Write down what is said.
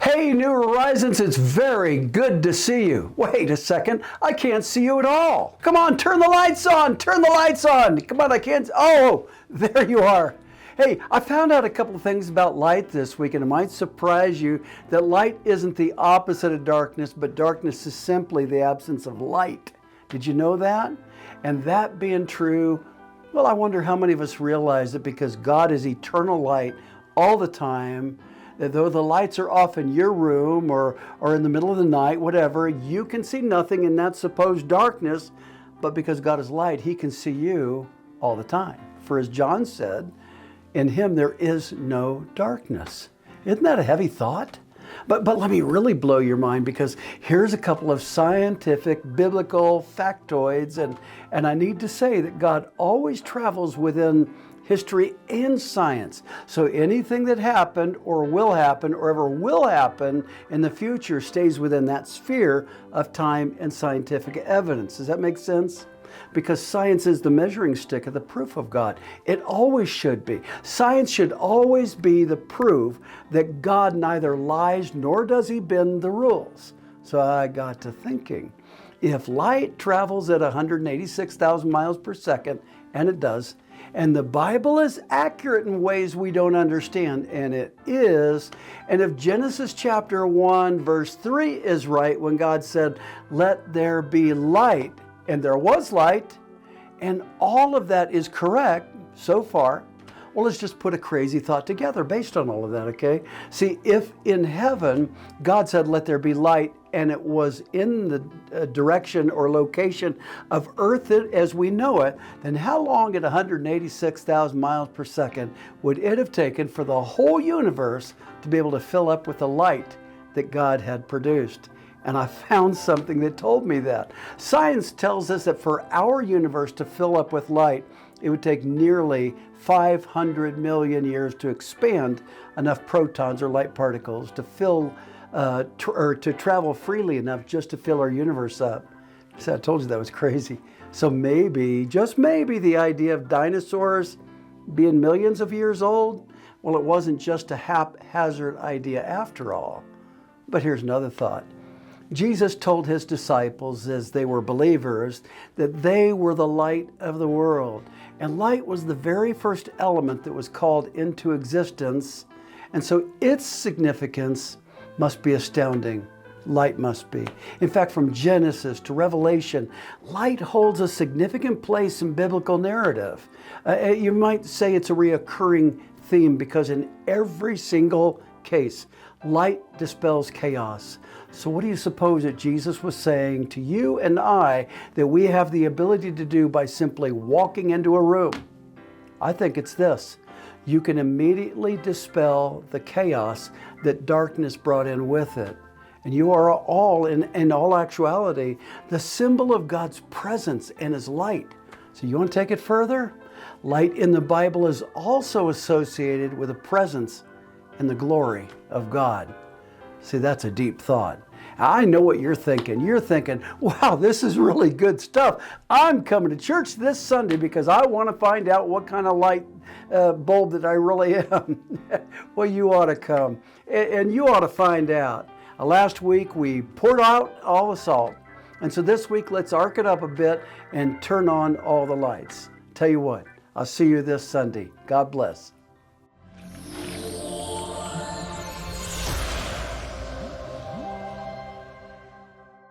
Hey, New Horizons, it's very good to see you. Wait a second, I can't see you at all. Come on, turn the lights on, turn the lights on. Come on, I can't, oh, there you are. Hey, I found out a couple of things about light this week, and it might surprise you that light isn't the opposite of darkness, but darkness is simply the absence of light. Did you know that? And that being true, well, I wonder how many of us realize that because God is eternal light all the time, that though the lights are off in your room or in the middle of the night, whatever, you can see nothing in that supposed darkness, but because God is light, He can see you all the time. For as John said, in Him there is no darkness. Isn't that a heavy thought? But let me really blow your mind, because here's a couple of scientific, biblical factoids, and I need to say that God always travels within history and science. So anything that happened or will happen or ever will happen in the future stays within that sphere of time and scientific evidence. Does that make sense? Because science is the measuring stick of the proof of God. It always should be. Science should always be the proof that God neither lies nor does He bend the rules. So I got to thinking, if light travels at 186,000 miles per second, and it does, and the Bible is accurate in ways we don't understand, and it is, and if Genesis chapter 1 verse 3 is right, when God said, "Let there be light," and there was light, and all of that is correct so far, well, let's just put a crazy thought together based on all of that, okay? See, if in heaven God said, "Let there be light," and it was in the direction or location of Earth as we know it, then how long at 186,000 miles per second would it have taken for the whole universe to be able to fill up with the light that God had produced? And I found something that told me that. Science tells us that for our universe to fill up with light, it would take nearly 500 million years to expand enough protons or light particles to fill or to travel freely enough just to fill our universe up. So I told you that was crazy. So maybe, just maybe, the idea of dinosaurs being millions of years old, well, it wasn't just a haphazard idea after all. But here's another thought. Jesus told His disciples as they were believers that they were the light of the world. And light was the very first element that was called into existence. And so its significance must be astounding. Light must be. In fact, from Genesis to Revelation, light holds a significant place in biblical narrative. You might say it's a reoccurring theme because in every single case, light dispels chaos. So what do you suppose that Jesus was saying to you and I that we have the ability to do by simply walking into a room? I think it's this. You can immediately dispel the chaos that darkness brought in with it. And you are all, in all actuality, the symbol of God's presence and His light. So you want to take it further? Light in the Bible is also associated with the presence and the glory of God. See, that's a deep thought. I know what you're thinking. You're thinking, wow, this is really good stuff. I'm coming to church this Sunday because I want to find out what kind of light bulb that I really am. Well, you ought to come, and you ought to find out. Last week, we poured out all the salt. And so this week, let's arc it up a bit and turn on all the lights. Tell you what, I'll see you this Sunday. God bless.